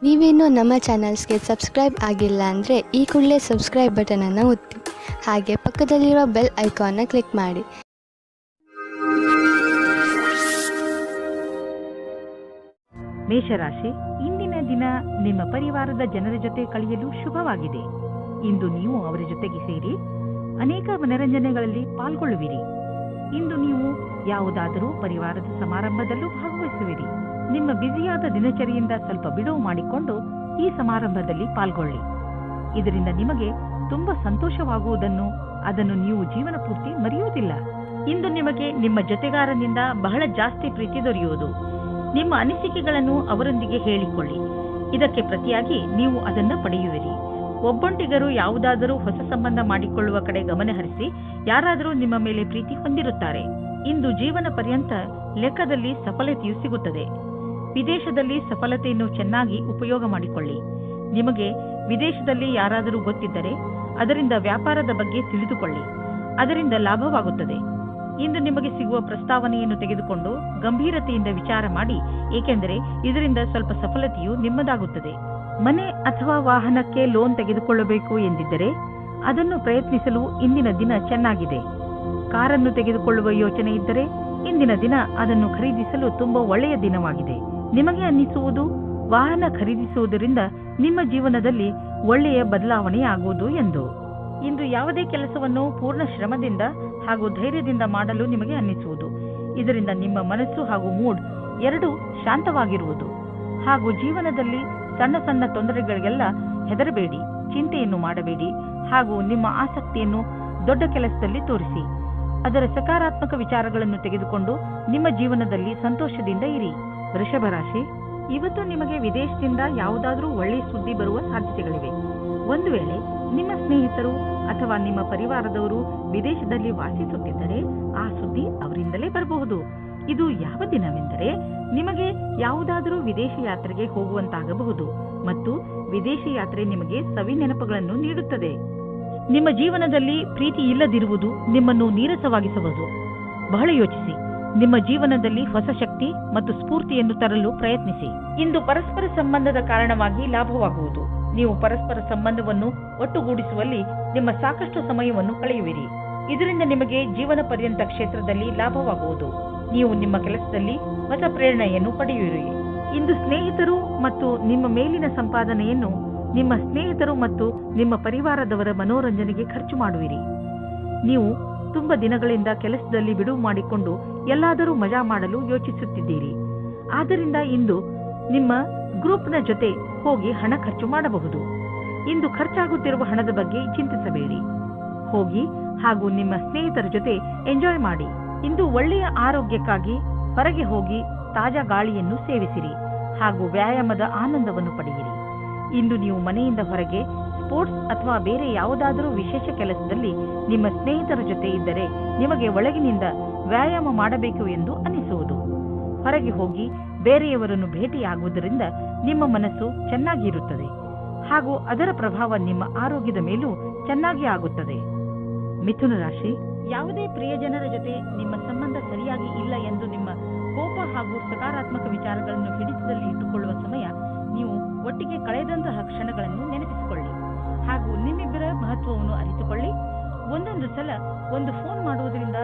ನೀವೇನೂ ನಮ್ಮ ಚಾನಲ್ಸ್ಗೆ ಸಬ್ಸ್ಕ್ರೈಬ್ ಆಗಿಲ್ಲ ಅಂದರೆ ಈ ಕೂಡಲೇ ಸಬ್ಸ್ಕ್ರೈಬ್ ಬಟನನ್ನು ಒತ್ತಿ, ಹಾಗೆ ಪಕ್ಕದಲ್ಲಿರುವ ಬೆಲ್ ಐಕಾನ್ನ ಕ್ಲಿಕ್ ಮಾಡಿ. ಮೇಷರಾಶಿ, ಇಂದಿನ ದಿನ ನಿಮ್ಮ ಪರಿವಾರದ ಜನರ ಜೊತೆ ಕಳೆಯಲು ಶುಭವಾಗಿದೆ. ಇಂದು ನೀವು ಅವರ ಜೊತೆಗೆ ಸೇರಿ ಅನೇಕ ಮನರಂಜನೆಗಳಲ್ಲಿ ಪಾಲ್ಗೊಳ್ಳುವಿರಿ. ಇಂದು ನೀವು ಯಾವುದಾದರೂ ಪರಿವಾರದ ಸಮಾರಂಭದಲ್ಲೂ ಭಾಗವಹಿಸುವಿರಿ. ನಿಮ್ಮ ಬ್ಯುಸಿಯಾದ ದಿನಚರಿಯಿಂದ ಸ್ವಲ್ಪ ಬಿಡುವು ಮಾಡಿಕೊಂಡು ಈ ಸಮಾರಂಭದಲ್ಲಿ ಪಾಲ್ಗೊಳ್ಳಿ. ಇದರಿಂದ ನಿಮಗೆ ತುಂಬಾ ಸಂತೋಷವಾಗುವುದನ್ನು ಅದನ್ನು ನೀವು ಜೀವನ ಪೂರ್ತಿ ಮರೆಯುವುದಿಲ್ಲ. ಇಂದು ನಿಮಗೆ ನಿಮ್ಮ ಜೊತೆಗಾರನಿಂದ ಬಹಳ ಜಾಸ್ತಿ ಪ್ರೀತಿ ದೊರೆಯುವುದು. ನಿಮ್ಮ ಅನಿಸಿಕೆಗಳನ್ನು ಅವರೊಂದಿಗೆ ಹೇಳಿಕೊಳ್ಳಿ. ಇದಕ್ಕೆ ಪ್ರತಿಯಾಗಿ ನೀವು ಅದನ್ನು ಪಡೆಯುವಿರಿ. ಒಬ್ಬೊಂಟಿಗರು ಯಾವುದಾದರೂ ಹೊಸ ಸಂಬಂಧ ಮಾಡಿಕೊಳ್ಳುವ ಕಡೆ ಗಮನ ಹರಿಸಿ ಯಾರಾದರೂ ನಿಮ್ಮ ಮೇಲೆ ಪ್ರೀತಿ ಹೊಂದಿರುತ್ತಾರೆ. ಇಂದು ಜೀವನ ಪರ್ಯಂತ ಲೆಕ್ಕದಲ್ಲಿ ಸಫಲತೆಯು ಸಿಗುತ್ತದೆ. ವಿದೇಶದಲ್ಲಿ ಸಫಲತೆಯನ್ನು ಚೆನ್ನಾಗಿ ಉಪಯೋಗ ಮಾಡಿಕೊಳ್ಳಿ. ನಿಮಗೆ ವಿದೇಶದಲ್ಲಿ ಯಾರಾದರೂ ಗೊತ್ತಿದ್ದರೆ ಅದರಿಂದ ವ್ಯಾಪಾರದ ಬಗ್ಗೆ ತಿಳಿದುಕೊಳ್ಳಿ. ಅದರಿಂದ ಲಾಭವಾಗುತ್ತದೆ. ಇಂದು ನಿಮಗೆ ಸಿಗುವ ಪ್ರಸ್ತಾವನೆಯನ್ನು ತೆಗೆದುಕೊಂಡು ಗಂಭೀರತೆಯಿಂದ ವಿಚಾರ ಮಾಡಿ, ಏಕೆಂದರೆ ಇದರಿಂದ ಸ್ವಲ್ಪ ಸಫಲತೆಯು ನಿಮ್ಮದಾಗುತ್ತದೆ. ಮನೆ ಅಥವಾ ವಾಹನಕ್ಕೆ ಲೋನ್ ತೆಗೆದುಕೊಳ್ಳಬೇಕು ಎಂದಿದ್ದರೆ ಅದನ್ನು ಪ್ರಯತ್ನಿಸಲು ಇಂದಿನ ದಿನ ಚೆನ್ನಾಗಿದೆ. ಕಾರನ್ನು ತೆಗೆದುಕೊಳ್ಳುವ ಯೋಚನೆ ಇದ್ದರೆ ಇಂದಿನ ದಿನ ಅದನ್ನು ಖರೀದಿಸಲು ತುಂಬಾ ಒಳ್ಳೆಯ ದಿನವಾಗಿದೆ. ನಿಮಗೆ ಅನ್ನಿಸುವುದು ವಾಹನ ಖರೀದಿಸುವುದರಿಂದ ನಿಮ್ಮ ಜೀವನದಲ್ಲಿ ಒಳ್ಳೆಯ ಬದಲಾವಣೆಯಾಗುವುದು ಎಂದು. ಇಂದು ಯಾವುದೇ ಕೆಲಸವನ್ನು ಪೂರ್ಣ ಶ್ರಮದಿಂದ ಹಾಗೂ ಧೈರ್ಯದಿಂದ ಮಾಡಲು ನಿಮಗೆ ಅನ್ನಿಸುವುದು. ಇದರಿಂದ ನಿಮ್ಮ ಮನಸ್ಸು ಹಾಗೂ ಮೂಡ್ ಎರಡೂ ಶಾಂತವಾಗಿರುವುದು. ಹಾಗೂ ಜೀವನದಲ್ಲಿ ಸಣ್ಣ ಸಣ್ಣ ತೊಂದರೆಗಳಿಗೆಲ್ಲ ಹೆದರಬೇಡಿ, ಚಿಂತೆಯನ್ನು ಮಾಡಬೇಡಿ. ಹಾಗೂ ನಿಮ್ಮ ಆಸಕ್ತಿಯನ್ನು ದೊಡ್ಡ ಕೆಲಸದಲ್ಲಿ ತೋರಿಸಿ. ಅದರ ಸಕಾರಾತ್ಮಕ ವಿಚಾರಗಳನ್ನು ತೆಗೆದುಕೊಂಡು ನಿಮ್ಮ ಜೀವನದಲ್ಲಿ ಸಂತೋಷದಿಂದ ಇರಿ. ವೃಷಭ ರಾಶಿ, ಇವತ್ತು ನಿಮಗೆ ವಿದೇಶದಿಂದ ಯಾವುದಾದರೂ ಒಳ್ಳೆಯ ಸುದ್ದಿ ಬರುವ ಸಾಧ್ಯತೆಗಳಿವೆ. ಒಂದು ವೇಳೆ ನಿಮ್ಮ ಸ್ನೇಹಿತರು ಅಥವಾ ನಿಮ್ಮ ಪರಿವಾರದವರು ವಿದೇಶದಲ್ಲಿ ವಾಸಿಸುತ್ತಿದ್ದರೆ ಆ ಸುದ್ದಿ ಅವರಿಂದಲೇ ಬರಬಹುದು. ಇದು ಯಾವ ದಿನವೆಂದರೆ ನಿಮಗೆ ಯಾವುದಾದರೂ ವಿದೇಶಿ ಯಾತ್ರೆಗೆ ಹೋಗುವಂತಾಗಬಹುದು ಮತ್ತು ವಿದೇಶಿ ಯಾತ್ರೆ ನಿಮಗೆ ಸವಿ ನೆನಪುಗಳನ್ನು ನೀಡುತ್ತದೆ. ನಿಮ್ಮ ಜೀವನದಲ್ಲಿ ಪ್ರೀತಿ ಇಲ್ಲದಿರುವುದು ನಿಮ್ಮನ್ನು ನೀರಸವಾಗಿಸಬಹುದು. ಬಹಳ ಯೋಚಿಸಿ. ನಿಮ್ಮ ಜೀವನದಲ್ಲಿ ಹೊಸ ಶಕ್ತಿ ಮತ್ತು ಸ್ಫೂರ್ತಿಯನ್ನು ತರಲು ಪ್ರಯತ್ನಿಸಿ. ಇಂದು ಪರಸ್ಪರ ಸಂಬಂಧದ ಕಾರಣವಾಗಿ ಲಾಭವಾಗುವುದು. ನೀವು ಪರಸ್ಪರ ಸಂಬಂಧವನ್ನು ಒಟ್ಟುಗೂಡಿಸುವಲ್ಲಿ ನಿಮ್ಮ ಸಾಕಷ್ಟು ಸಮಯವನ್ನು ಕಳೆಯುವಿರಿ. ಇದರಿಂದ ನಿಮಗೆ ಜೀವನ ಪರ್ಯಂತ ಕ್ಷೇತ್ರದಲ್ಲಿ ಲಾಭವಾಗುವುದು. ನೀವು ನಿಮ್ಮ ಕೆಲಸದಲ್ಲಿ ಹೊಸ ಪ್ರೇರಣೆಯನ್ನು ಪಡೆಯುವಿರಿ. ಇಂದು ಸ್ನೇಹಿತರು ಮತ್ತು ನಿಮ್ಮ ಮೇಲಿನ ಸಂಪಾದನೆಯನ್ನು ನಿಮ್ಮ ಸ್ನೇಹಿತರು ಮತ್ತು ನಿಮ್ಮ ಪರಿವಾರದವರ ಮನೋರಂಜನೆಗೆ ಖರ್ಚು ಮಾಡುವಿರಿ. ನೀವು ತುಂಬಾ ದಿನಗಳಿಂದ ಕೆಲಸದಲ್ಲಿ ಬಿಡುವು ಮಾಡಿಕೊಂಡು ಎಲ್ಲಾದರೂ ಮಜಾ ಮಾಡಲು ಯೋಚಿಸುತ್ತಿದ್ದೀರಿ. ಆದ್ದರಿಂದ ಇಂದು ನಿಮ್ಮ ಗ್ರೂಪ್ನ ಜೊತೆ ಹೋಗಿ ಹಣ ಖರ್ಚು ಮಾಡಬಹುದು. ಇಂದು ಖರ್ಚಾಗುತ್ತಿರುವ ಹಣದ ಬಗ್ಗೆ ಚಿಂತಿಸಬೇಡಿ. ಹೋಗಿ ಹಾಗೂ ನಿಮ್ಮ ಸ್ನೇಹಿತರ ಜೊತೆ ಎಂಜಾಯ್ ಮಾಡಿ. ಇಂದು ಒಳ್ಳೆಯ ಆರೋಗ್ಯಕ್ಕಾಗಿ ಹೊರಗೆ ಹೋಗಿ ತಾಜಾ ಗಾಳಿಯನ್ನು ಸೇವಿಸಿರಿ ಹಾಗೂ ವ್ಯಾಯಾಮದ ಆನಂದವನ್ನು ಪಡೆಯಿರಿ. ಇಂದು ನೀವು ಮನೆಯಿಂದ ಹೊರಗೆ ಸ್ಪೋರ್ಟ್ಸ್ ಅಥವಾ ಬೇರೆ ಯಾವುದಾದರೂ ವಿಶೇಷ ಕೆಲಸದಲ್ಲಿ ನಿಮ್ಮ ಸ್ನೇಹಿತರ ಜೊತೆ ಇದ್ದರೆ ನಿಮಗೆ ಒಳಗಿನಿಂದ ವ್ಯಾಯಾಮ ಮಾಡಬೇಕು ಎಂದು ಅನಿಸುವುದು. ಹೊರಗೆ ಹೋಗಿ ಬೇರೆಯವರನ್ನು ಭೇಟಿಯಾಗುವುದರಿಂದ ನಿಮ್ಮ ಮನಸ್ಸು ಚೆನ್ನಾಗಿರುತ್ತದೆ ಹಾಗೂ ಅದರ ಪ್ರಭಾವ ನಿಮ್ಮ ಆರೋಗ್ಯದ ಮೇಲೂ ಚೆನ್ನಾಗಿ ಆಗುತ್ತದೆ. ಮಿಥುನ ರಾಶಿ, ಯಾವುದೇ ಪ್ರಿಯಜನರ ಜೊತೆ ನಿಮ್ಮ ಸಂಬಂಧ ಸರಿಯಾಗಿ ಇಲ್ಲ ಎಂದು ನಿಮ್ಮ ಕೋಪ ಹಾಗೂ ಸಕಾರಾತ್ಮಕ ವಿಚಾರಗಳನ್ನು ಹಿಡಿತದಲ್ಲಿ ಇಟ್ಟುಕೊಳ್ಳುವ ಸಮಯ. ನೀವು ಒಟ್ಟಿಗೆ ಕಳೆದಂತಹ ಕ್ಷಣಗಳನ್ನು ನೆನಪಿಸಿಕೊಳ್ಳಿ ಹಾಗೂ ನಿಮ್ಮಿಬ್ಬರ ಮಹತ್ವವನ್ನು ಅರಿತುಕೊಳ್ಳಿ. ಒಂದೊಂದು ಸಲ ಒಂದು ಫೋನ್ ಮಾಡುವುದರಿಂದ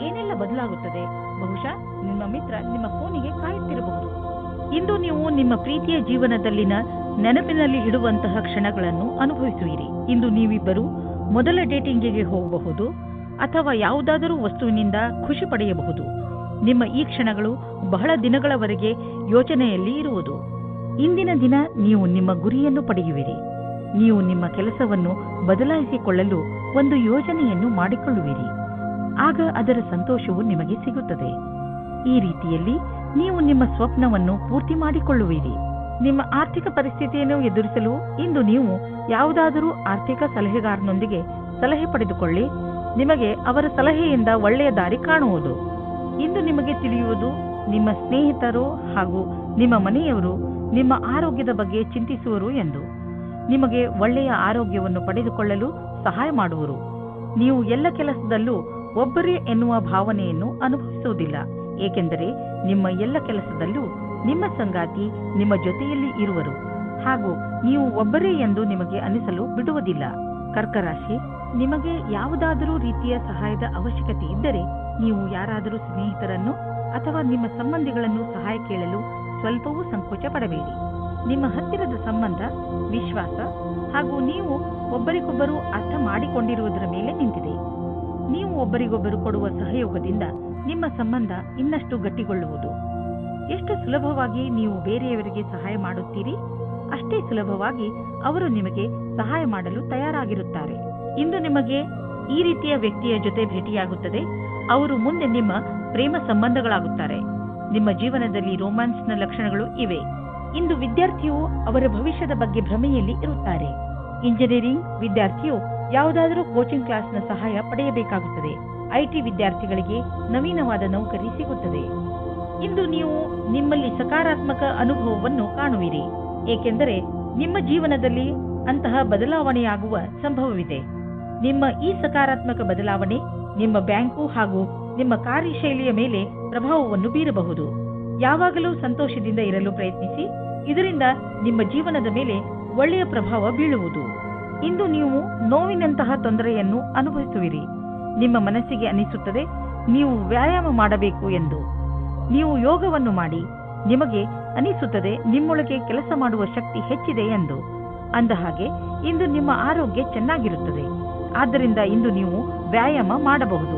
ಏನೆಲ್ಲ ಬದಲಾಗುತ್ತದೆ. ಬಹುಶಃ ನಿಮ್ಮ ಮಿತ್ರ ನಿಮ್ಮ ಫೋನಿಗೆ ಕಾಯುತ್ತಿರಬಹುದು. ಇಂದು ನೀವು ನಿಮ್ಮ ಪ್ರೀತಿಯ ಜೀವನದಲ್ಲಿನ ನೆನಪಿನಲ್ಲಿ ಇಡುವಂತಹ ಕ್ಷಣಗಳನ್ನು ಅನುಭವಿಸುವಿರಿ. ಇಂದು ನೀವಿಬ್ಬರು ಮೊದಲ ಡೇಟಿಂಗಿಗೆ ಹೋಗಬಹುದು ಅಥವಾ ಯಾವುದಾದರೂ ವಸ್ತುವಿನಿಂದ ಖುಷಿ ಪಡೆಯಬಹುದು. ನಿಮ್ಮ ಈ ಕ್ಷಣಗಳು ಬಹಳ ದಿನಗಳವರೆಗೆ ಯೋಚನೆಯಲ್ಲಿ ಇರುವುದು. ಇಂದಿನ ದಿನ ನೀವು ನಿಮ್ಮ ಗುರಿಯನ್ನು ಪಡೆಯುವಿರಿ. ನೀವು ನಿಮ್ಮ ಕೆಲಸವನ್ನು ಬದಲಾಯಿಸಿಕೊಳ್ಳಲು ಒಂದು ಯೋಜನೆಯನ್ನು ಮಾಡಿಕೊಳ್ಳುವಿರಿ. ಆಗ ಅದರ ಸಂತೋಷವು ನಿಮಗೆ ಸಿಗುತ್ತದೆ. ಈ ರೀತಿಯಲ್ಲಿ ನೀವು ನಿಮ್ಮ ಸ್ವಪ್ನವನ್ನು ಪೂರ್ತಿ ಮಾಡಿಕೊಳ್ಳುವಿರಿ. ನಿಮ್ಮ ಆರ್ಥಿಕ ಪರಿಸ್ಥಿತಿಯನ್ನು ಎದುರಿಸಲು ಇಂದು ನೀವು ಯಾವುದಾದರೂ ಆರ್ಥಿಕ ಸಲಹೆಗಾರನೊಂದಿಗೆ ಸಲಹೆ ಪಡೆದುಕೊಳ್ಳಿ. ನಿಮಗೆ ಅವರ ಸಲಹೆಯಿಂದ ಒಳ್ಳೆಯ ದಾರಿ ಕಾಣುವುದು. ಇಂದು ನಿಮಗೆ ತಿಳಿಯುವುದು ನಿಮ್ಮ ಸ್ನೇಹಿತರು ಹಾಗೂ ನಿಮ್ಮ ಮನೆಯವರು ನಿಮ್ಮ ಆರೋಗ್ಯದ ಬಗ್ಗೆ ಚಿಂತಿಸುವರು ಎಂದು. ನಿಮಗೆ ಒಳ್ಳೆಯ ಆರೋಗ್ಯವನ್ನು ಪಡೆದುಕೊಳ್ಳಲು ಸಹಾಯ ಮಾಡುವರು. ನೀವು ಎಲ್ಲ ಕೆಲಸದಲ್ಲೂ ಒಬ್ಬರೇ ಎನ್ನುವ ಭಾವನೆಯನ್ನು ಅನುಭವಿಸುವುದಿಲ್ಲ. ಏಕೆಂದರೆ ನಿಮ್ಮ ಎಲ್ಲ ಕೆಲಸದಲ್ಲೂ ನಿಮ್ಮ ಸಂಗಾತಿ ನಿಮ್ಮ ಜೊತೆಯಲ್ಲಿ ಇರುವರು ಹಾಗೂ ನೀವು ಒಬ್ಬರೇ ಎಂದು ನಿಮಗೆ ಅನಿಸಲು ಬಿಡುವುದಿಲ್ಲ. ಕರ್ಕ ರಾಶಿ, ನಿಮಗೆ ಯಾವುದಾದರೂ ರೀತಿಯ ಸಹಾಯದ ಅವಶ್ಯಕತೆ ಇದ್ದರೆ ನೀವು ಯಾರಾದರೂ ಸ್ನೇಹಿತರನ್ನು ಅಥವಾ ನಿಮ್ಮ ಸಂಬಂಧಿಗಳನ್ನು ಸಹಾಯ ಕೇಳಲು ಸ್ವಲ್ಪವೂ ಸಂಕೋಚ ಪಡಬೇಡಿ. ನಿಮ್ಮ ಹತ್ತಿರದ ಸಂಬಂಧ, ವಿಶ್ವಾಸ ಹಾಗೂ ನೀವು ಒಬ್ಬರಿಗೊಬ್ಬರು ಅರ್ಥ ಮಾಡಿಕೊಂಡಿರುವುದರ ಮೇಲೆ ನಿಂತಿದೆ. ನೀವು ಒಬ್ಬರಿಗೊಬ್ಬರು ಕೊಡುವ ಸಹಯೋಗದಿಂದ ನಿಮ್ಮ ಸಂಬಂಧ ಇನ್ನಷ್ಟು ಗಟ್ಟಿಗೊಳ್ಳುವುದು. ಎಷ್ಟು ಸುಲಭವಾಗಿ ನೀವು ಬೇರೆಯವರಿಗೆ ಸಹಾಯ ಮಾಡುತ್ತೀರಿ, ಅಷ್ಟೇ ಸುಲಭವಾಗಿ ಅವರು ನಿಮಗೆ ಸಹಾಯ ಮಾಡಲು ತಯಾರಾಗಿರುತ್ತಾರೆ. ಇಂದು ನಿಮಗೆ ಈ ರೀತಿಯ ವ್ಯಕ್ತಿಯ ಜೊತೆ ಭೇಟಿಯಾಗುತ್ತದೆ. ಅವರು ಮುಂದೆ ನಿಮ್ಮ ಪ್ರೇಮ ಸಂಬಂಧಗಳಾಗುತ್ತಾರೆ. ನಿಮ್ಮ ಜೀವನದಲ್ಲಿ ರೋಮ್ಯಾನ್ಸ್ನ ಲಕ್ಷಣಗಳು ಇವೆ. ಇಂದು ವಿದ್ಯಾರ್ಥಿಯು ಅವರ ಭವಿಷ್ಯದ ಬಗ್ಗೆ ಭ್ರಮೆಯಲ್ಲಿ ಇರುತ್ತಾರೆ. ಇಂಜಿನಿಯರಿಂಗ್ ವಿದ್ಯಾರ್ಥಿಯು ಯಾವುದಾದರೂ ಕೋಚಿಂಗ್ ಕ್ಲಾಸ್ನ ಸಹಾಯ ಪಡೆಯಬೇಕಾಗುತ್ತದೆ. ಐಟಿ ವಿದ್ಯಾರ್ಥಿಗಳಿಗೆ ನವೀನವಾದ ನೌಕರಿ ಸಿಗುತ್ತದೆ. ಇಂದು ನೀವು ನಿಮ್ಮಲ್ಲಿ ಸಕಾರಾತ್ಮಕ ಅನುಭವವನ್ನು ಕಾಣುವಿರಿ, ಏಕೆಂದರೆ ನಿಮ್ಮ ಜೀವನದಲ್ಲಿ ಅಂತಹ ಬದಲಾವಣೆಯಾಗುವ ಸಂಭವವಿದೆ. ನಿಮ್ಮ ಈ ಸಕಾರಾತ್ಮಕ ಬದಲಾವಣೆ ನಿಮ್ಮ ಬ್ಯಾಂಕು ಹಾಗೂ ನಿಮ್ಮ ಕಾರ್ಯಶೈಲಿಯ ಮೇಲೆ ಪ್ರಭಾವವನ್ನು ಬೀರಬಹುದು. ಯಾವಾಗಲೂ ಸಂತೋಷದಿಂದ ಇರಲು ಪ್ರಯತ್ನಿಸಿ, ಇದರಿಂದ ನಿಮ್ಮ ಜೀವನದ ಮೇಲೆ ಒಳ್ಳೆಯ ಪ್ರಭಾವ ಬೀಳುವುದು. ಇಂದು ನೀವು ನೋವಿನಂತಹ ತೊಂದರೆಯನ್ನು ಅನುಭವಿಸುವಿರಿ. ನಿಮ್ಮ ಮನಸ್ಸಿಗೆ ಅನಿಸುತ್ತದೆ ನೀವು ವ್ಯಾಯಾಮ ಮಾಡಬೇಕು ಎಂದು. ನೀವು ಯೋಗವನ್ನು ಮಾಡಿ, ನಿಮಗೆ ಅನಿಸುತ್ತದೆ ನಿಮ್ಮೊಳಗೆ ಕೆಲಸ ಮಾಡುವ ಶಕ್ತಿ ಹೆಚ್ಚಿದೆ ಎಂದು. ಅಂದಹಾಗೆ ಇಂದು ನಿಮ್ಮ ಆರೋಗ್ಯ ಚೆನ್ನಾಗಿರುತ್ತದೆ. ಆದ್ದರಿಂದ ಇಂದು ನೀವು ವ್ಯಾಯಾಮ ಮಾಡಬಹುದು.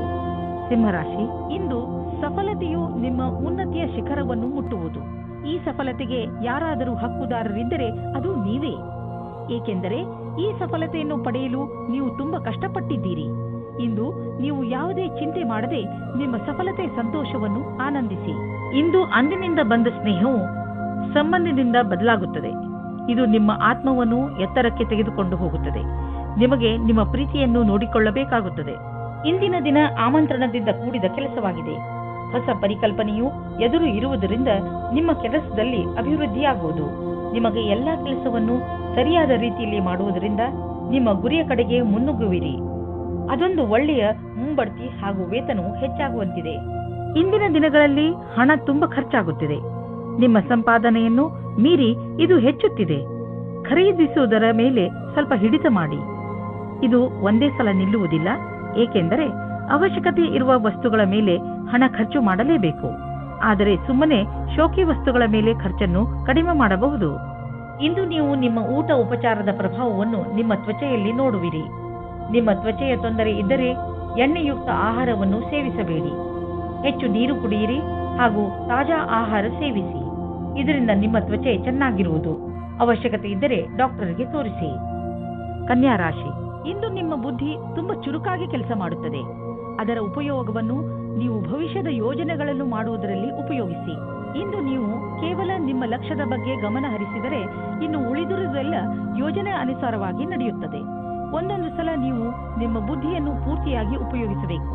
ಸಿಂಹರಾಶಿ, ಇಂದು ಸಫಲತೆಯು ನಿಮ್ಮ ಉನ್ನತಿಯ ಶಿಖರವನ್ನು ಮುಟ್ಟುವುದು. ಈ ಸಫಲತೆಗೆ ಯಾರಾದರೂ ಹಕ್ಕುದಾರರಿದ್ದರೆ ಅದು ನೀವೇ, ಏಕೆಂದರೆ ಈ ಸಫಲತೆಯನ್ನು ಪಡೆಯಲು ನೀವು ತುಂಬಾ ಕಷ್ಟಪಟ್ಟಿದ್ದೀರಿ. ಇಂದು ನೀವು ಯಾವುದೇ ಚಿಂತೆ ಮಾಡದೆ ನಿಮ್ಮ ಸಫಲತೆ ಸಂತೋಷವನ್ನು ಆನಂದಿಸಿ. ಇಂದು ಅಂದಿನಿಂದ ಬಂದ ಸ್ನೇಹವು ಸಂಬಂಧದಿಂದ ಬದಲಾಗುತ್ತದೆ. ಇದು ನಿಮ್ಮ ಆತ್ಮವನ್ನು ಎತ್ತರಕ್ಕೆ ತೆಗೆದುಕೊಂಡು ಹೋಗುತ್ತದೆ. ನಿಮಗೆ ನಿಮ್ಮ ಪ್ರೀತಿಯನ್ನು ನೋಡಿಕೊಳ್ಳಬೇಕಾಗುತ್ತದೆ. ಇಂದಿನ ದಿನ ಆಮಂತ್ರಣದಿಂದ ಕೂಡಿದ ಕೆಲಸವಾಗಿದೆ. ಹೊಸ ಪರಿಕಲ್ಪನೆಯು ಎದುರು ಇರುವುದರಿಂದ ನಿಮ್ಮ ಕೆಲಸದಲ್ಲಿ ಅಭಿವೃದ್ಧಿಯಾಗುವುದು. ನಿಮಗೆ ಎಲ್ಲಾ ಕೆಲಸವನ್ನು ಸರಿಯಾದ ರೀತಿಯಲ್ಲಿ ಮಾಡುವುದರಿಂದ ನಿಮ್ಮ ಗುರಿಯ ಕಡೆಗೆ ಮುನ್ನುಗ್ಗುವಿರಿ. ಅದೊಂದು ಒಳ್ಳೆಯ ಮುಂಬಡ್ತಿ ಹಾಗೂ ವೇತನವು ಹೆಚ್ಚಾಗುವಂತಿದೆ. ಇಂದಿನ ದಿನಗಳಲ್ಲಿ ಹಣ ತುಂಬಾ ಖರ್ಚಾಗುತ್ತಿದೆ. ನಿಮ್ಮ ಸಂಪಾದನೆಯನ್ನು ಮೀರಿ ಇದು ಹೆಚ್ಚುತ್ತಿದೆ. ಖರೀದಿಸುವುದರ ಮೇಲೆ ಸ್ವಲ್ಪ ಹಿಡಿತ ಮಾಡಿ. ಇದು ಒಂದೇ ಸಲ ನಿಲ್ಲುವುದಿಲ್ಲ, ಏಕೆಂದರೆ ಅವಶ್ಯಕತೆ ಇರುವ ವಸ್ತುಗಳ ಮೇಲೆ ಹಣ ಖರ್ಚು ಮಾಡಲೇಬೇಕು. ಆದರೆ ಸುಮ್ಮನೆ ಶೋಕಿ ವಸ್ತುಗಳ ಮೇಲೆ ಖರ್ಚನ್ನು ಕಡಿಮೆ ಮಾಡಬಹುದು. ಇಂದು ನೀವು ನಿಮ್ಮ ಊಟ ಉಪಚಾರದ ಪ್ರಭಾವವನ್ನು ನಿಮ್ಮ ತ್ವಚೆಯಲ್ಲಿ ನೋಡುವಿರಿ. ನಿಮ್ಮ ತ್ವಚೆಯ ತೊಂದರೆ ಇದ್ದರೆ ಎಣ್ಣೆಯುಕ್ತ ಆಹಾರವನ್ನು ಸೇವಿಸಬೇಡಿ. ಹೆಚ್ಚು ನೀರು ಕುಡಿಯಿರಿ ಹಾಗೂ ತಾಜಾ ಆಹಾರ ಸೇವಿಸಿ. ಇದರಿಂದ ನಿಮ್ಮ ತ್ವಚೆ ಚೆನ್ನಾಗಿರುವುದು. ಅವಶ್ಯಕತೆ ಇದ್ದರೆ ಡಾಕ್ಟರ್ಗೆ ತೋರಿಸಿ. ಕನ್ಯಾ ರಾಶಿ, ಇಂದು ನಿಮ್ಮ ಬುದ್ಧಿ ತುಂಬಾ ಚುರುಕಾಗಿ ಕೆಲಸ ಮಾಡುತ್ತದೆ. ಅದರ ಉಪಯೋಗವನ್ನು ನೀವು ಭವಿಷ್ಯದ ಯೋಜನೆಗಳನ್ನು ಮಾಡುವುದರಲ್ಲಿ ಉಪಯೋಗಿಸಿ. ಇಂದು ನೀವು ಕೇವಲ ನಿಮ್ಮ ಲಕ್ಷ್ಯದ ಬಗ್ಗೆ ಗಮನ ಹರಿಸಿದರೆ ಇನ್ನು ಉಳಿದಿರುವುದೆಲ್ಲ ಯೋಜನೆ ಅನುಸಾರವಾಗಿ ನಡೆಯುತ್ತದೆ. ಒಂದೊಂದು ಸಲ ನೀವು ನಿಮ್ಮ ಬುದ್ಧಿಯನ್ನು ಪೂರ್ತಿಯಾಗಿ ಉಪಯೋಗಿಸಬೇಕು.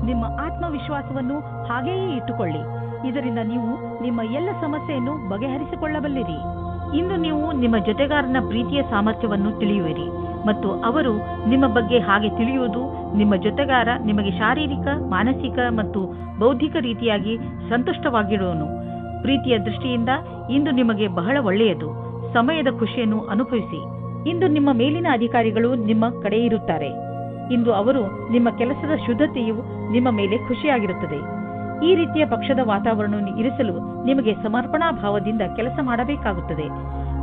ನಿಮ್ಮ ಆತ್ಮವಿಶ್ವಾಸವನ್ನು ಹಾಗೆಯೇ ಇಟ್ಟುಕೊಳ್ಳಿ. ಇದರಿಂದ ನೀವು ನಿಮ್ಮ ಎಲ್ಲ ಸಮಸ್ಯೆಯನ್ನು ಬಗೆಹರಿಸಿಕೊಳ್ಳಬಲ್ಲಿರಿ. ಇಂದು ನೀವು ನಿಮ್ಮ ಜೊತೆಗಾರನ ಪ್ರೀತಿಯ ಸಾಮರ್ಥ್ಯವನ್ನು ತಿಳಿಯುವಿರಿ ಮತ್ತು ಅವರು ನಿಮ್ಮ ಬಗ್ಗೆ ಹಾಗೆ ತಿಳಿಯುವುದು. ನಿಮ್ಮ ಜೊತೆಗಾರ ನಿಮಗೆ ಶಾರೀರಿಕ, ಮಾನಸಿಕ ಮತ್ತು ಬೌದ್ಧಿಕ ರೀತಿಯಾಗಿ ಸಂತುಷ್ಟವಾಗಿರುವನು. ಪ್ರೀತಿಯ ದೃಷ್ಟಿಯಿಂದ ಇಂದು ನಿಮಗೆ ಬಹಳ ಒಳ್ಳೆಯದು. ಸಮಯದ ಖುಷಿಯನ್ನು ಅನುಭವಿಸಿ. ಇಂದು ನಿಮ್ಮ ಮೇಲಿನ ಅಧಿಕಾರಿಗಳು ನಿಮ್ಮ ಕಡೆ ಇರುತ್ತಾರೆ. ಇಂದು ಅವರು ನಿಮ್ಮ ಕೆಲಸದ ಶುದ್ಧತೆಯು ನಿಮ್ಮ ಮೇಲೆ ಖುಷಿಯಾಗಿರುತ್ತದೆ. ಈ ರೀತಿಯ ಪಕ್ಷದ ವಾತಾವರಣವನ್ನು ಇರಿಸಲು ನಿಮಗೆ ಸಮರ್ಪಣಾ ಭಾವದಿಂದ ಕೆಲಸ ಮಾಡಬೇಕಾಗುತ್ತದೆ.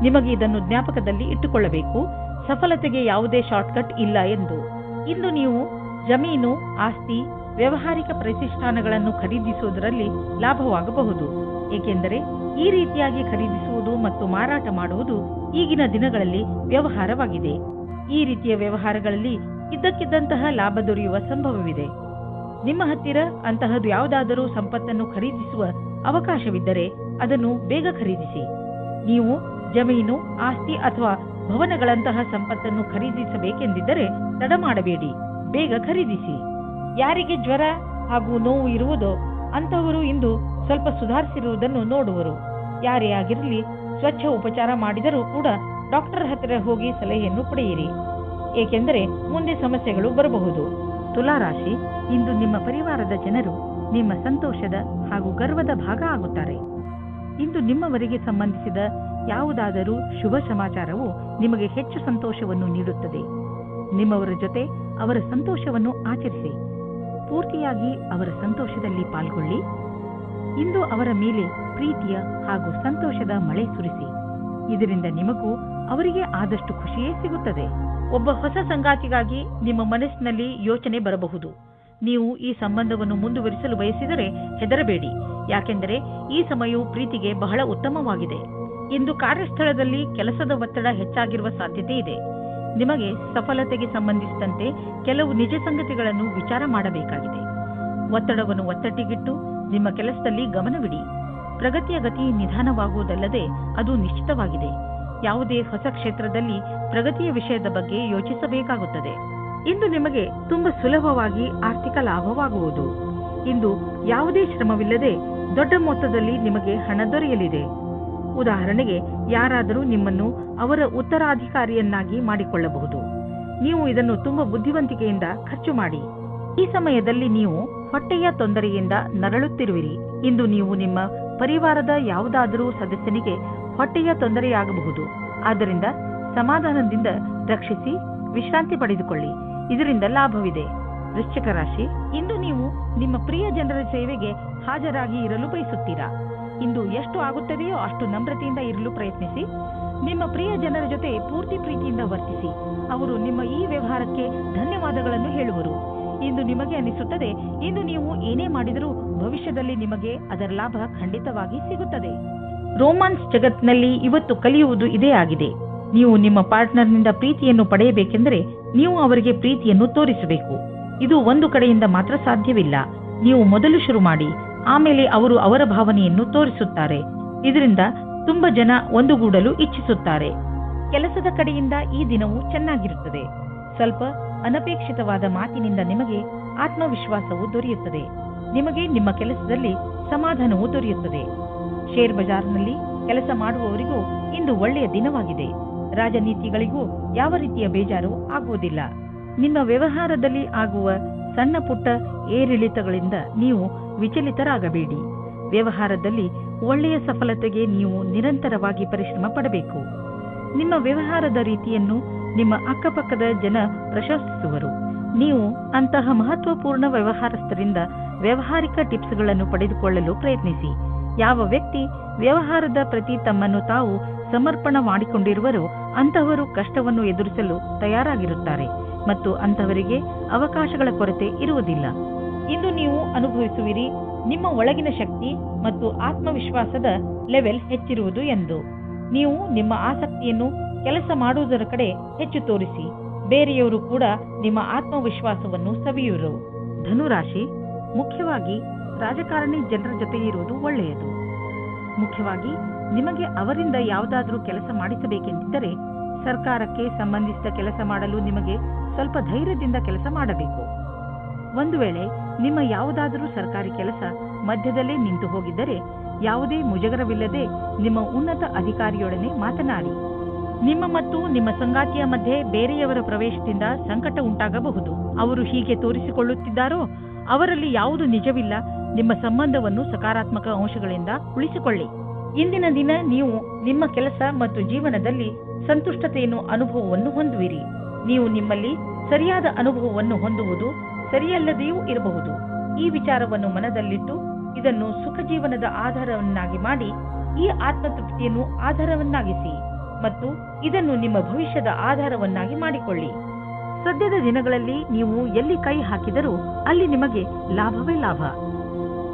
ನಿಮಗೆ ಇದನ್ನು ಜ್ಞಾಪಕದಲ್ಲಿ ಇಟ್ಟುಕೊಳ್ಳಬೇಕು. ಸಫಲತೆಗೆ ಯಾವುದೇ ಶಾರ್ಟ್ಕಟ್ ಇಲ್ಲ ಎಂದು. ಇಂದು ನೀವು ಜಮೀನು, ಆಸ್ತಿ, ವ್ಯಾವಹಾರಿಕ ಪ್ರತಿಷ್ಠಾನಗಳನ್ನು ಖರೀದಿಸುವುದರಲ್ಲಿ ಲಾಭವಾಗಬಹುದು, ಏಕೆಂದರೆ ಈ ರೀತಿಯಾಗಿ ಖರೀದಿಸುವುದು ಮತ್ತು ಮಾರಾಟ ಮಾಡುವುದು ಈಗಿನ ದಿನಗಳಲ್ಲಿ ವ್ಯವಹಾರವಾಗಿದೆ. ಈ ರೀತಿಯ ವ್ಯವಹಾರಗಳಲ್ಲಿ ಇದ್ದಕ್ಕಿದ್ದಂತಹ ಲಾಭ ದೊರೆಯುವ ಸಂಭವವಿದೆ. ನಿಮ್ಮ ಹತ್ತಿರ ಅಂತಹದ್ದು ಯಾವುದಾದರೂ ಸಂಪತ್ತನ್ನು ಖರೀದಿಸುವ ಅವಕಾಶವಿದ್ದರೆ ಅದನ್ನು ಬೇಗ ಖರೀದಿಸಿ. ನೀವು ಜಮೀನು, ಆಸ್ತಿ ಅಥವಾ ಭವನಗಳಂತಹ ಸಂಪತ್ತನ್ನು ಖರೀದಿಸಬೇಕೆಂದಿದ್ದರೆ ತಡ ಮಾಡಬೇಡಿ, ಬೇಗ ಖರೀದಿಸಿ. ಯಾರಿಗೆ ಜ್ವರ ಹಾಗೂ ನೋವು ಇರುವುದೋ ಅಂತಹವರು ಇಂದು ಸ್ವಲ್ಪ ಸುಧಾರಿಸಿರುವುದನ್ನು ನೋಡುವರು. ಯಾರೇ ಆಗಿರಲಿ, ಸ್ವಚ್ಛ ಉಪಚಾರ ಮಾಡಿದರೂ ಕೂಡ ಡಾಕ್ಟರ್ ಹತ್ತಿರ ಹೋಗಿ ಸಲಹೆಯನ್ನು ಪಡೆಯಿರಿ, ಏಕೆಂದರೆ ಮುಂದೆ ಸಮಸ್ಯೆಗಳು ಬರಬಹುದು. ತುಲಾರಾಶಿ, ಇಂದು ನಿಮ್ಮ ಪರಿವಾರದ ಜನರು ನಿಮ್ಮ ಸಂತೋಷದ ಹಾಗೂ ಗರ್ವದ ಭಾಗ ಆಗುತ್ತಾರೆ. ಇಂದು ನಿಮ್ಮವರಿಗೆ ಸಂಬಂಧಿಸಿದ ಯಾವುದಾದರೂ ಶುಭ ಸಮಾಚಾರವು ನಿಮಗೆ ಹೆಚ್ಚು ಸಂತೋಷವನ್ನು ನೀಡುತ್ತದೆ. ನಿಮ್ಮವರ ಜೊತೆ ಅವರ ಸಂತೋಷವನ್ನು ಆಚರಿಸಿ, ಪೂರ್ತಿಯಾಗಿ ಅವರ ಸಂತೋಷದಲ್ಲಿ ಪಾಲ್ಗೊಳ್ಳಿ. ಇಂದು ಅವರ ಮೇಲೆ ಪ್ರೀತಿಯ ಹಾಗೂ ಸಂತೋಷದ ಮಳೆ ಸುರಿಸಿ. ಇದರಿಂದ ನಿಮಗೂ ಅವರಿಗೆ ಆದಷ್ಟು ಖುಷಿಯೇ ಸಿಗುತ್ತದೆ. ಒಬ್ಬ ಹೊಸ ಸಂಗಾತಿಗಾಗಿ ನಿಮ್ಮ ಮನಸ್ಸಿನಲ್ಲಿ ಯೋಚನೆ ಬರಬಹುದು. ನೀವು ಈ ಸಂಬಂಧವನ್ನು ಮುಂದುವರಿಸಲು ಬಯಸಿದರೆ ಹೆದರಬೇಡಿ, ಯಾಕೆಂದರೆ ಈ ಸಮಯವು ಪ್ರೀತಿಗೆ ಬಹಳ ಉತ್ತಮವಾಗಿದೆ. ಇಂದು ಕಾರ್ಯಸ್ಥಳದಲ್ಲಿ ಕೆಲಸದ ಒತ್ತಡ ಹೆಚ್ಚಾಗಿರುವ ಸಾಧ್ಯತೆ ಇದೆ. ನಿಮಗೆ ಸಫಲತೆಗೆ ಸಂಬಂಧಿಸಿದಂತೆ ಕೆಲವು ನಿಜ ಸಂಗತಿಗಳನ್ನು ವಿಚಾರ ಮಾಡಬೇಕಾಗಿದೆ. ಒತ್ತಡವನ್ನು ಒತ್ತಟ್ಟಿಗಿಟ್ಟು ನಿಮ್ಮ ಕೆಲಸದಲ್ಲಿ ಗಮನವಿಡಿ. ಪ್ರಗತಿಯ ಗತಿ ನಿಧಾನವಾಗುವುದಲ್ಲದೆ ಅದು ನಿಶ್ಚಿತವಾಗಿದೆ. ಯಾವುದೇ ಹೊಸ ಕ್ಷೇತ್ರದಲ್ಲಿ ಪ್ರಗತಿಯ ವಿಷಯದ ಬಗ್ಗೆ ಯೋಚಿಸಬೇಕಾಗುತ್ತದೆ. ಇಂದು ನಿಮಗೆ ತುಂಬಾ ಸುಲಭವಾಗಿ ಆರ್ಥಿಕ ಲಾಭವಾಗುವುದು. ಇಂದು ಯಾವುದೇ ಶ್ರಮವಿಲ್ಲದೆ ದೊಡ್ಡ ಮೊತ್ತದಲ್ಲಿ ನಿಮಗೆ ಹಣ ದೊರೆಯಲಿದೆ. ಉದಾಹರಣೆಗೆ, ಯಾರಾದರೂ ನಿಮ್ಮನ್ನು ಅವರ ಉತ್ತರಾಧಿಕಾರಿಯನ್ನಾಗಿ ಮಾಡಿಕೊಳ್ಳಬಹುದು. ನೀವು ಇದನ್ನು ತುಂಬಾ ಬುದ್ಧಿವಂತಿಕೆಯಿಂದ ಖರ್ಚು ಮಾಡಿ. ಈ ಸಮಯದಲ್ಲಿ ನೀವು ಹೊಟ್ಟೆಯ ತೊಂದರೆಯಿಂದ ನರಳುತ್ತಿರುವಿರಿ. ಇಂದು ನೀವು ನಿಮ್ಮ ಪರಿವಾರದ ಯಾವುದಾದರೂ ಸದಸ್ಯನಿಗೆ ಹೊಟ್ಟೆಯ ತೊಂದರೆಯಾಗಬಹುದು. ಆದ್ದರಿಂದ ಸಮಾಧಾನದಿಂದ ರಕ್ಷಿಸಿ ವಿಶ್ರಾಂತಿ ಪಡೆದುಕೊಳ್ಳಿ. ಇದರಿಂದ ಲಾಭವಿದೆ. ವೃಶ್ಚಿಕ ರಾಶಿ, ಇಂದು ನೀವು ನಿಮ್ಮ ಪ್ರಿಯ ಜನರ ಸೇವೆಗೆ ಹಾಜರಾಗಿ ಇರಲು ಬಯಸುತ್ತೀರಾ. ಇಂದು ಎಷ್ಟು ಆಗುತ್ತದೆಯೋ ಅಷ್ಟು ನಮ್ರತೆಯಿಂದ ಇರಲು ಪ್ರಯತ್ನಿಸಿ. ನಿಮ್ಮ ಪ್ರಿಯ ಜನರ ಜೊತೆ ಪೂರ್ತಿ ಪ್ರೀತಿಯಿಂದ ವರ್ತಿಸಿ. ಅವರು ನಿಮ್ಮ ಈ ವ್ಯವಹಾರಕ್ಕೆ ಧನ್ಯವಾದಗಳನ್ನು ಹೇಳುವರು. ಇಂದು ನಿಮಗೆ ಅನಿಸುತ್ತದೆ, ಇಂದು ನೀವು ಏನೇ ಮಾಡಿದರೂ ಭವಿಷ್ಯದಲ್ಲಿ ನಿಮಗೆ ಅದರ ಲಾಭ ಖಂಡಿತವಾಗಿ ಸಿಗುತ್ತದೆ. ರೋಮಾನ್ಸ್ ಜಗತ್ತಿನಲ್ಲಿ ಇವತ್ತು ಕಲಿಯುವುದು ಇದೇ ಆಗಿದೆ. ನೀವು ನಿಮ್ಮ ಪಾರ್ಟ್ನರ್ನಿಂದ ಪ್ರೀತಿಯನ್ನು ಪಡೆಯಬೇಕೆಂದರೆ ನೀವು ಅವರಿಗೆ ಪ್ರೀತಿಯನ್ನು ತೋರಿಸಬೇಕು. ಇದು ಒಂದು ಕಡೆಯಿಂದ ಮಾತ್ರ ಸಾಧ್ಯವಿಲ್ಲ. ನೀವು ಮೊದಲು ಶುರು ಮಾಡಿ, ಆಮೇಲೆ ಅವರು ಅವರ ಭಾವನೆಯನ್ನು ತೋರಿಸುತ್ತಾರೆ. ಇದರಿಂದ ತುಂಬಾ ಜನ ಒಂದುಗೂಡಲು ಇಚ್ಛಿಸುತ್ತಾರೆ. ಕೆಲಸದ ಕಡೆಯಿಂದ ಈ ದಿನವು ಚೆನ್ನಾಗಿರುತ್ತದೆ. ಸ್ವಲ್ಪ ಅನಪೇಕ್ಷಿತವಾದ ಮಾತಿನಿಂದ ನಿಮಗೆ ಆತ್ಮವಿಶ್ವಾಸವು ದೊರೆಯುತ್ತದೆ. ನಿಮಗೆ ನಿಮ್ಮ ಕೆಲಸದಲ್ಲಿ ಸಮಾಧಾನವೂ ದೊರೆಯುತ್ತದೆ. ಶೇರ್ ಬಜಾರ್ನಲ್ಲಿ ಕೆಲಸ ಮಾಡುವವರಿಗೂ ಇಂದು ಒಳ್ಳೆಯ ದಿನವಾಗಿದೆ. ರಾಜನೀತಿಗಳಿಗೂ ಯಾವ ರೀತಿಯ ಬೇಜಾರು ಆಗುವುದಿಲ್ಲ. ನಿಮ್ಮ ವ್ಯವಹಾರದಲ್ಲಿ ಆಗುವ ಸಣ್ಣ ಪುಟ್ಟ ಏರಿಳಿತಗಳಿಂದ ನೀವು ವಿಚಲಿತರಾಗಬೇಡಿ. ವ್ಯವಹಾರದಲ್ಲಿ ಒಳ್ಳೆಯ ಸಫಲತೆಗೆ ನೀವು ನಿರಂತರವಾಗಿ ಪರಿಶ್ರಮ ಪಡಬೇಕು. ನಿಮ್ಮ ವ್ಯವಹಾರದ ರೀತಿಯನ್ನು ನಿಮ್ಮ ಅಕ್ಕಪಕ್ಕದ ಜನ ಪ್ರಶಂಸಿಸುವರು. ನೀವು ಅಂತಹ ಮಹತ್ವಪೂರ್ಣ ವ್ಯವಹಾರಸ್ಥರಿಂದ ವ್ಯಾವಹಾರಿಕ ಟಿಪ್ಸ್ಗಳನ್ನು ಪಡೆದುಕೊಳ್ಳಲು ಪ್ರಯತ್ನಿಸಿ. ಯಾವ ವ್ಯಕ್ತಿ ವ್ಯವಹಾರದ ಪ್ರತಿ ತಮ್ಮನ್ನು ತಾವು ಸಮರ್ಪಣ ಮಾಡಿಕೊಂಡಿರುವರೋ ಅಂತಹವರು ಕಷ್ಟವನ್ನು ಎದುರಿಸಲು ತಯಾರಾಗಿರುತ್ತಾರೆ ಮತ್ತು ಅಂತಹವರಿಗೆ ಅವಕಾಶಗಳ ಕೊರತೆ ಇರುವುದಿಲ್ಲ. ಇಂದು ನೀವು ಅನುಭವಿಸುವಿರಿ ನಿಮ್ಮ ಒಳಗಿನ ಶಕ್ತಿ ಮತ್ತು ಆತ್ಮವಿಶ್ವಾಸದ ಲೆವೆಲ್ ಹೆಚ್ಚಿರುವುದು ಎಂದು. ನೀವು ನಿಮ್ಮ ಆಸಕ್ತಿಯನ್ನು ಕೆಲಸ ಮಾಡುವುದರ ಕಡೆ ಹೆಚ್ಚು ತೋರಿಸಿ. ಬೇರೆಯವರು ಕೂಡ ನಿಮ್ಮ ಆತ್ಮವಿಶ್ವಾಸವನ್ನು ಸವಿಯುವರು. ಧನುರಾಶಿ, ಮುಖ್ಯವಾಗಿ ರಾಜಕಾರಣಿ ಜನರ ಜೊತೆ ಇರುವುದು ಒಳ್ಳೆಯದು. ಮುಖ್ಯವಾಗಿ ನಿಮಗೆ ಅವರಿಂದ ಯಾವುದಾದರೂ ಕೆಲಸ ಮಾಡಿಸಬೇಕೆಂದಿದ್ದರೆ ಸರ್ಕಾರಕ್ಕೆ ಸಂಬಂಧಿಸಿದ ಕೆಲಸ ಮಾಡಲು ನಿಮಗೆ ಸ್ವಲ್ಪ ಧೈರ್ಯದಿಂದ ಕೆಲಸ ಮಾಡಬೇಕು. ಒಂದು ವೇಳೆ ನಿಮ್ಮ ಯಾವುದಾದರೂ ಸರ್ಕಾರಿ ಕೆಲಸ ಮಧ್ಯದಲ್ಲೇ ನಿಂತು ಹೋಗಿದ್ದರೆ ಯಾವುದೇ ಮುಜುಗರವಿಲ್ಲದೆ ನಿಮ್ಮ ಉನ್ನತ ಅಧಿಕಾರಿಯೊಡನೆ ಮಾತನಾಡಿ. ನಿಮ್ಮ ಮತ್ತು ನಿಮ್ಮ ಸಂಗಾತಿಯ ಮಧ್ಯೆ ಬೇರೆಯವರ ಪ್ರವೇಶದಿಂದ ಸಂಕಟ ಉಂಟಾಗಬಹುದು. ಅವರು ಹೀಗೆ ತೋರಿಸಿಕೊಳ್ಳುತ್ತಿದ್ದಾರೋ ಅವರಲ್ಲಿ ಯಾವುದು ನಿಜವಿಲ್ಲ. ನಿಮ್ಮ ಸಂಬಂಧವನ್ನು ಸಕಾರಾತ್ಮಕ ಅಂಶಗಳಿಂದ ಉಳಿಸಿಕೊಳ್ಳಿ. ಇಂದಿನ ದಿನ ನೀವು ನಿಮ್ಮ ಕೆಲಸ ಮತ್ತು ಜೀವನದಲ್ಲಿ ಸಂತುಷ್ಟತೆಯನ್ನು ಅನುಭವವನ್ನು ಹೊಂದುವಿರಿ. ನೀವು ನಿಮ್ಮಲ್ಲಿ ಸರಿಯಾದ ಅನುಭವವನ್ನು ಹೊಂದುವುದು ಸರಿಯಲ್ಲದೆಯೂ ಇರಬಹುದು. ಈ ವಿಚಾರವನ್ನು ಮನದಲ್ಲಿಟ್ಟು ಇದನ್ನು ಸುಖ ಜೀವನದ ಆಧಾರವನ್ನಾಗಿ ಮಾಡಿ ಈ ಆತ್ಮತೃಪ್ತಿಯನ್ನು ಆಧಾರವನ್ನಾಗಿಸಿ ಮತ್ತು ಇದನ್ನು ನಿಮ್ಮ ಭವಿಷ್ಯದ ಆಧಾರವನ್ನಾಗಿ ಮಾಡಿಕೊಳ್ಳಿ. ಸದ್ಯದ ದಿನಗಳಲ್ಲಿ ನೀವು ಎಲ್ಲಿ ಕೈ ಹಾಕಿದರೂ ಅಲ್ಲಿ ನಿಮಗೆ ಲಾಭವೇ ಲಾಭ.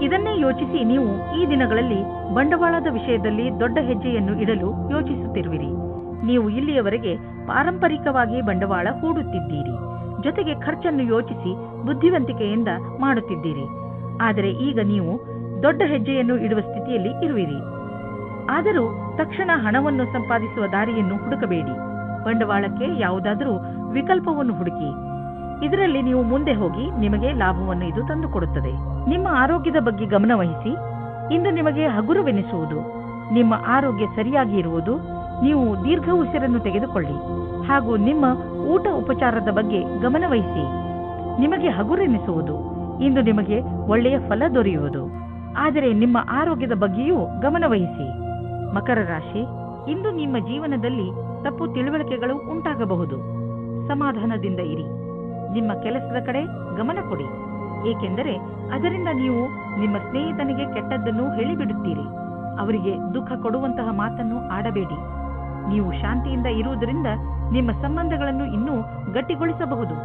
ಇದನ್ನೇ ಯೋಚಿಸಿ ನೀವು ಈ ದಿನಗಳಲ್ಲಿ ಬಂಡವಾಳದ ವಿಷಯದಲ್ಲಿ ದೊಡ್ಡ ಹೆಜ್ಜೆಯನ್ನು ಇಡಲು ಯೋಚಿಸುತ್ತಿರುವಿರಿ. ನೀವು ಇಲ್ಲಿಯವರೆಗೆ ಪಾರಂಪರಿಕವಾಗಿ ಬಂಡವಾಳ ಹೂಡುತ್ತಿದ್ದೀರಿ. ಜೊತೆಗೆ ಖರ್ಚನ್ನು ಯೋಚಿಸಿ ಬುದ್ಧಿವಂತಿಕೆಯಿಂದ ಮಾಡುತ್ತಿದ್ದೀರಿ. ಆದರೆ ಈಗ ನೀವು ದೊಡ್ಡ ಹೆಜ್ಜೆಯನ್ನು ಇಡುವ ಸ್ಥಿತಿಯಲ್ಲಿ ಇರುವಿರಿ. ಆದರೂ ತಕ್ಷಣ ಹಣವನ್ನು ಸಂಪಾದಿಸುವ ದಾರಿಯನ್ನು ಹುಡುಕಬೇಡಿ. ಬಂಡವಾಳಕ್ಕೆ ಯಾವುದಾದರೂ ವಿಕಲ್ಪವನ್ನು ಹುಡುಕಿ. ಇದರಲ್ಲಿ ನೀವು ಮುಂದೆ ಹೋಗಿ ನಿಮಗೆ ಲಾಭವನ್ನು ಇದು ತಂದುಕೊಡುತ್ತದೆ. ನಿಮ್ಮ ಆರೋಗ್ಯದ ಬಗ್ಗೆ ಗಮನ ವಹಿಸಿ. ಇಂದು ನಿಮಗೆ ಹಗುರವೆನಿಸುವುದು. ನಿಮ್ಮ ಆರೋಗ್ಯ ಸರಿಯಾಗಿ ಇರುವುದು. ನೀವು ದೀರ್ಘ ಉಸಿರನ್ನು ತೆಗೆದುಕೊಳ್ಳಿ ಹಾಗೂ ನಿಮ್ಮ ಊಟ ಉಪಚಾರದ ಬಗ್ಗೆ ಗಮನ ವಹಿಸಿ. ನಿಮಗೆ ಹಗುರೆನಿಸುವುದು. ಇಂದು ನಿಮಗೆ ಒಳ್ಳೆಯ ಫಲ ದೊರೆಯುವುದು. ಆದರೆ ನಿಮ್ಮ ಆರೋಗ್ಯದ ಬಗ್ಗೆಯೂ ಗಮನ ವಹಿಸಿ. ಮಕರ ರಾಶಿ, ಇಂದು ನಿಮ್ಮ ಜೀವನದಲ್ಲಿ ತಪ್ಪು ತಿಳುವಳಿಕೆಗಳು ಉಂಟಾಗಬಹುದು. ಸಮಾಧಾನದಿಂದ ಇರಿ. ನಿಮ್ಮ ಕೆಲಸದ ಕಡೆ ಗಮನ ಕೊಡಿ, ಏಕೆಂದರೆ ಅದರಿಂದ ನೀವು ನಿಮ್ಮ ಸ್ನೇಹಿತನಿಗೆ ಕೆಟ್ಟದ್ದನ್ನು ಹೇಳಿಬಿಡುತ್ತೀರಿ. ಅವರಿಗೆ ದುಃಖ ಕೊಡುವಂತಹ ಮಾತನ್ನು ಆಡಬೇಡಿ. ನೀವು ಶಾಂತಿಯಿಂದ ಇರುವುದರಿಂದ ನಿಮ್ಮ ಸಂಬಂಧಗಳನ್ನು ಇನ್ನೂ ಗಟ್ಟಿಗೊಳಿಸಬಹುದು.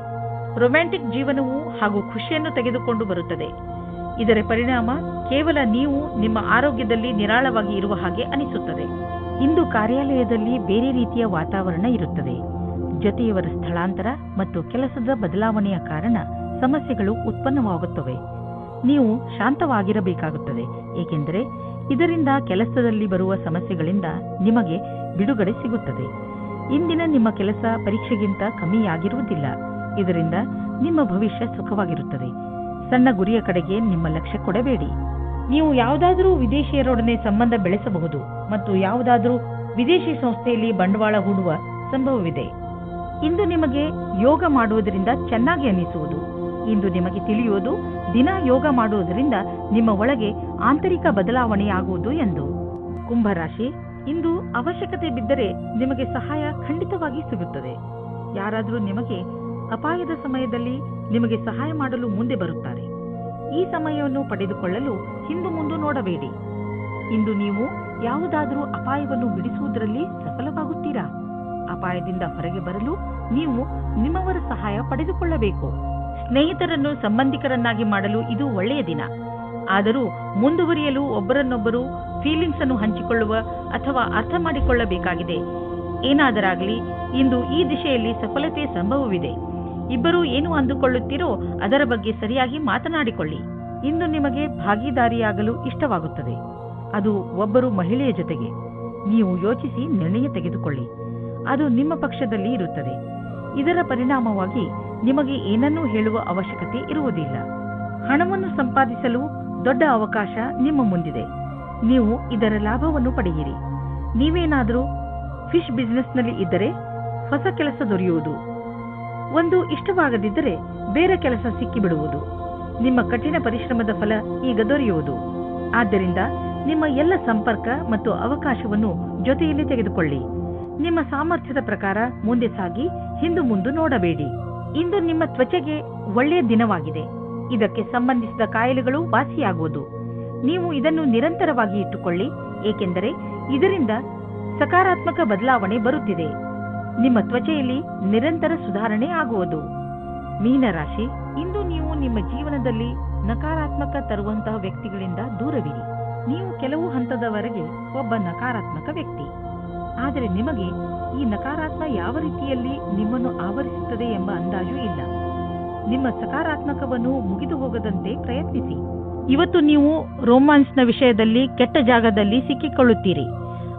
ರೊಮ್ಯಾಂಟಿಕ್ ಜೀವನವು ಹಾಗೂ ಖುಷಿಯನ್ನು ತೆಗೆದುಕೊಂಡು ಬರುತ್ತದೆ. ಇದರ ಪರಿಣಾಮ ಕೇವಲ ನೀವು ನಿಮ್ಮ ಆರೋಗ್ಯದಲ್ಲಿ ನಿರಾಳವಾಗಿ ಇರುವ ಹಾಗೆ ಅನಿಸುತ್ತದೆ. ಇಂದು ಕಾರ್ಯಾಲಯದಲ್ಲಿ ಬೇರೆ ರೀತಿಯ ವಾತಾವರಣ ಇರುತ್ತದೆ. ಜೊತೆಯವರ ಸ್ಥಳಾಂತರ ಮತ್ತು ಕೆಲಸದ ಬದಲಾವಣೆಯ ಕಾರಣ ಸಮಸ್ಯೆಗಳು ಉತ್ಪನ್ನವಾಗುತ್ತವೆ. ನೀವು ಶಾಂತವಾಗಿರಬೇಕಾಗುತ್ತದೆ, ಏಕೆಂದರೆ ಇದರಿಂದ ಕೆಲಸದಲ್ಲಿ ಬರುವ ಸಮಸ್ಯೆಗಳಿಂದ ನಿಮಗೆ ಬಿಡುಗಡೆ ಸಿಗುತ್ತದೆ. ಇಂದಿನ ನಿಮ್ಮ ಕೆಲಸ ಪರೀಕ್ಷೆಗಿಂತ ಕಮ್ಮಿಯಾಗಿರುವುದಿಲ್ಲ. ಇದರಿಂದ ನಿಮ್ಮ ಭವಿಷ್ಯ ಸುಖವಾಗಿರುತ್ತದೆ. ಸಣ್ಣ ಗುರಿಯ ಕಡೆಗೆ ನಿಮ್ಮ ಲಕ್ಷ್ಯ ಕೊಡಬೇಡಿ. ನೀವು ಯಾವುದಾದರೂ ವಿದೇಶಿಯರೊಡನೆ ಸಂಬಂಧ ಬೆಳೆಸಬಹುದು ಮತ್ತು ಯಾವುದಾದರೂ ವಿದೇಶಿ ಸಂಸ್ಥೆಯಲ್ಲಿ ಬಂಡವಾಳ ಹೂಡುವ ಸಂಭವವಿದೆ. ಇಂದು ನಿಮಗೆ ಯೋಗ ಮಾಡುವುದರಿಂದ ಚೆನ್ನಾಗಿ ಅನಿಸುವುದು. ಇಂದು ನಿಮಗೆ ತಿಳಿಯುವುದು ದಿನ ಯೋಗ ಮಾಡುವುದರಿಂದ ನಿಮ್ಮ ಒಳಗೆ ಆಂತರಿಕ ಬದಲಾವಣೆಯಾಗುವುದು ಎಂದು. ಕುಂಭರಾಶಿ, ಇಂದು ಅವಶ್ಯಕತೆ ಬಿದ್ದರೆ ನಿಮಗೆ ಸಹಾಯ ಖಂಡಿತವಾಗಿ ಸಿಗುತ್ತದೆ. ಯಾರಾದರೂ ನಿಮಗೆ ಅಪಾಯದ ಸಮಯದಲ್ಲಿ ನಿಮಗೆ ಸಹಾಯ ಮಾಡಲು ಮುಂದೆ ಬರುತ್ತಾರೆ. ಈ ಸಮಯವನ್ನು ಪಡೆದುಕೊಳ್ಳಲು ಹಿಂದು ಮುಂದೆ ನೋಡಬೇಡಿ. ಇಂದು ನೀವು ಯಾವುದಾದರೂ ಅಪಾಯವನ್ನು ಬಿಡಿಸುವುದರಲ್ಲಿ ಸಫಲವಾಗುತ್ತೀರಾ? ಅಪಾಯದಿಂದ ಹೊರಗೆ ಬರಲು ನೀವು ನಿಮ್ಮವರ ಸಹಾಯ ಪಡೆದುಕೊಳ್ಳಬೇಕು. ಸ್ನೇಹಿತರನ್ನು ಸಂಬಂಧಿಕರನ್ನಾಗಿ ಮಾಡಲು ಇದು ಒಳ್ಳೆಯ ದಿನ. ಆದರೂ ಮುಂದುವರಿಯಲು ಒಬ್ಬರನ್ನೊಬ್ಬರು ಫೀಲಿಂಗ್ಸ್ ಅನ್ನು ಹಂಚಿಕೊಳ್ಳುವ ಅಥವಾ ಅರ್ಥ ಮಾಡಿಕೊಳ್ಳಬೇಕಾಗಿದೆ. ಏನಾದರಾಗಲಿ ಇಂದು ಈ ದಿಶೆಯಲ್ಲಿ ಸಫಲತೆ ಸಂಭವವಿದೆ. ಇಬ್ಬರು ಏನು ಅಂದುಕೊಳ್ಳುತ್ತೀರೋ ಅದರ ಬಗ್ಗೆ ಸರಿಯಾಗಿ ಮಾತನಾಡಿಕೊಳ್ಳಿ. ಇಂದು ನಿಮಗೆ ಭಾಗಿದಾರಿಯಾಗಲು ಇಷ್ಟವಾಗುತ್ತದೆ. ಅದು ಒಬ್ಬರು ಮಹಿಳೆಯ ಜೊತೆಗೆ. ನೀವು ಯೋಚಿಸಿ ನಿರ್ಣಯ ತೆಗೆದುಕೊಳ್ಳಿ. ಅದು ನಿಮ್ಮ ಪಕ್ಷದಲ್ಲಿ ಇರುತ್ತದೆ. ಇದರ ಪರಿಣಾಮವಾಗಿ ನಿಮಗೆ ಏನನ್ನೂ ಹೇಳುವ ಅವಶ್ಯಕತೆ ಇರುವುದಿಲ್ಲ. ಹಣವನ್ನು ಸಂಪಾದಿಸಲು ದೊಡ್ಡ ಅವಕಾಶ ನಿಮ್ಮ ಮುಂದಿದೆ. ನೀವು ಇದರ ಲಾಭವನ್ನು ಪಡೆಯಿರಿ. ನೀವೇನಾದರೂ ಫಿಶ್ ಬಿಸಿನೆಸ್ನಲ್ಲಿ ಇದ್ದರೆ ಹೊಸ ಕೆಲಸ ದೊರೆಯುವುದು. ಒಂದು ಇಷ್ಟವಾಗದಿದ್ದರೆ ಬೇರೆ ಕೆಲಸ ಸಿಕ್ಕಿಬಿಡುವುದು. ನಿಮ್ಮ ಕಠಿಣ ಪರಿಶ್ರಮದ ಫಲ ಈಗ ದೊರೆಯುವುದು. ಆದ್ದರಿಂದ ನಿಮ್ಮ ಎಲ್ಲ ಸಂಪರ್ಕ ಮತ್ತು ಅವಕಾಶವನ್ನು ಜೊತೆಯಲ್ಲಿ ತೆಗೆದುಕೊಳ್ಳಿ. ನಿಮ್ಮ ಸಾಮರ್ಥ್ಯದ ಪ್ರಕಾರ ಮುಂದೆ ಸಾಗಿ ಹಿಂದು ಮುಂದೆ ನೋಡಬೇಡಿ. ಇಂದು ನಿಮ್ಮ ತ್ವಚೆಗೆ ಒಳ್ಳೆಯ ದಿನವಾಗಿದೆ. ಇದಕ್ಕೆ ಸಂಬಂಧಿಸಿದ ಕಾಯಿಲೆಗಳು ವಾಸಿಯಾಗುವುದು. ನೀವು ಇದನ್ನು ನಿರಂತರವಾಗಿ ಇಟ್ಟುಕೊಳ್ಳಿ, ಏಕೆಂದರೆ ಇದರಿಂದ ಸಕಾರಾತ್ಮಕ ಬದಲಾವಣೆ ಬರುತ್ತಿದೆ. ನಿಮ್ಮ ತ್ವಚೆಯಲ್ಲಿ ನಿರಂತರ ಸುಧಾರಣೆ ಆಗುವುದು. ಮೀನರಾಶಿ, ಇಂದು ನೀವು ನಿಮ್ಮ ಜೀವನದಲ್ಲಿ ನಕಾರಾತ್ಮಕ ತರುವಂತಹ ವ್ಯಕ್ತಿಗಳಿಂದ ದೂರವಿರಿ. ನೀವು ಕೆಲವು ಹಂತದವರೆಗೆ ಒಬ್ಬ ನಕಾರಾತ್ಮಕ ವ್ಯಕ್ತಿ. ಆದರೆ ನಿಮಗೆ ಈ ನಕಾರಾತ್ಮಕ ಯಾವ ರೀತಿಯಲ್ಲಿ ನಿಮ್ಮನ್ನು ಆವರಿಸುತ್ತದೆ ಎಂಬ ಅಂದಾಜು ಇಲ್ಲ. ನಿಮ್ಮ ಸಕಾರಾತ್ಮಕವನ್ನು ಮುಗಿದು ಹೋಗದಂತೆ ಪ್ರಯತ್ನಿಸಿ. ಇವತ್ತು ನೀವು ರೋಮಾನ್ಸ್ನ ವಿಷಯದಲ್ಲಿ ಕೆಟ್ಟ ಜಾಗದಲ್ಲಿ ಸಿಕ್ಕಿಕೊಳ್ಳುತ್ತೀರಿ.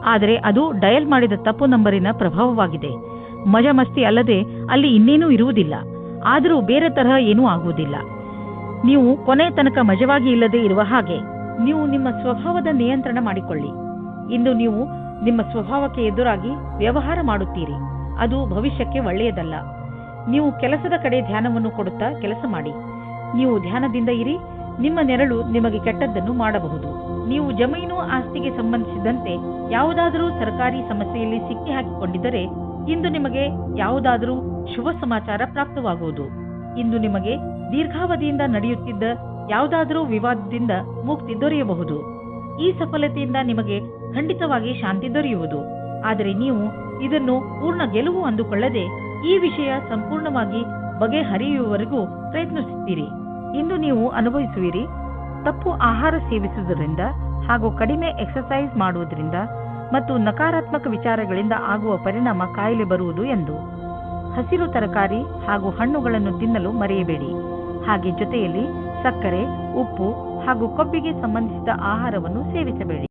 ಆದರೆ ಅದು ಡಯಲ್ ಮಾಡಿದ ತಪ್ಪು ನಂಬರಿನ ಪ್ರಭಾವವಾಗಿದೆ. ಮಜಾ ಮಸ್ತಿ ಅಲ್ಲದೆ ಅಲ್ಲಿ ಇನ್ನೇನೂ ಇರುವುದಿಲ್ಲ. ಆದರೂ ಬೇರೆ ತರಹ ಏನೂ ಆಗುವುದಿಲ್ಲ. ನೀವು ಕೊನೆ ತನಕ ಮಜವಾಗಿ ಇಲ್ಲದೆ ಇರುವ ಹಾಗೆ. ನೀವು ನಿಮ್ಮ ಸ್ವಭಾವದ ನಿಯಂತ್ರಣ ಮಾಡಿಕೊಳ್ಳಿ. ಇಂದು ನೀವು ನಿಮ್ಮ ಸ್ವಭಾವಕ್ಕೆ ಎದುರಾಗಿ ವ್ಯವಹಾರ ಮಾಡುತ್ತೀರಿ. ಅದು ಭವಿಷ್ಯಕ್ಕೆ ಒಳ್ಳೆಯದಲ್ಲ. ನೀವು ಕೆಲಸದ ಕಡೆ ಧ್ಯಾನವನ್ನು ಕೊಡುತ್ತಾ ಕೆಲಸ ಮಾಡಿ. ನೀವು ಧ್ಯಾನದಿಂದ ಇರಿ. ನಿಮ್ಮ ನೆರಳು ನಿಮಗೆ ಕೆಟ್ಟದ್ದನ್ನು ಮಾಡಬಹುದು. ನೀವು ಜಮೀನು ಆಸ್ತಿಗೆ ಸಂಬಂಧಿಸಿದಂತೆ ಯಾವುದಾದರೂ ಸರ್ಕಾರಿ ಸಮಸ್ಯೆಯಲ್ಲಿ ಸಿಕ್ಕಿ ಹಾಕಿಕೊಂಡಿದ್ದರೆ ಇಂದು ನಿಮಗೆ ಯಾವುದಾದರೂ ಶುಭ ಸಮಾಚಾರ ಪ್ರಾಪ್ತವಾಗುವುದು. ಇಂದು ನಿಮಗೆ ದೀರ್ಘಾವಧಿಯಿಂದ ನಡೆಯುತ್ತಿದ್ದ ಯಾವುದಾದರೂ ವಿವಾದದಿಂದ ಮುಕ್ತಿ ದೊರೆಯಬಹುದು. ಈ ಸಫಲತೆಯಿಂದ ನಿಮಗೆ ಖಂಡಿತವಾಗಿ ಶಾಂತಿ ದೊರೆಯುವುದು. ಆದರೆ ನೀವು ಇದನ್ನು ಪೂರ್ಣ ಗೆಲುವು ಅಂದುಕೊಳ್ಳದೆ ಈ ವಿಷಯ ಸಂಪೂರ್ಣವಾಗಿ ಬಗೆಹರಿಯುವವರೆಗೂ ಪ್ರಯತ್ನಿಸುತ್ತೀರಿ. ಇಂದು ನೀವು ಅನುಭವಿಸುವಿರಿ. ತಪ್ಪು ಆಹಾರ ಸೇವಿಸುವುದರಿಂದ ಹಾಗೂ ಕಡಿಮೆ ಎಕ್ಸರ್ಸೈಸ್ ಮಾಡುವುದರಿಂದ ಮತ್ತು ನಕಾರಾತ್ಮಕ ವಿಚಾರಗಳಿಂದ ಆಗುವ ಪರಿಣಾಮ ಕಾಯಿಲೆ ಬರುವುದು ಎಂದು. ಹಸಿರು ತರಕಾರಿ ಹಾಗೂ ಹಣ್ಣುಗಳನ್ನು ತಿನ್ನಲು ಮರೆಯಬೇಡಿ. ಹಾಗೆ ಜೊತೆಯಲ್ಲಿ ಸಕ್ಕರೆ, ಉಪ್ಪು ಹಾಗೂ ಕೊಬ್ಬಿಗೆ ಸಂಬಂಧಿಸಿದ ಆಹಾರವನ್ನು ಸೇವಿಸಬೇಡಿ.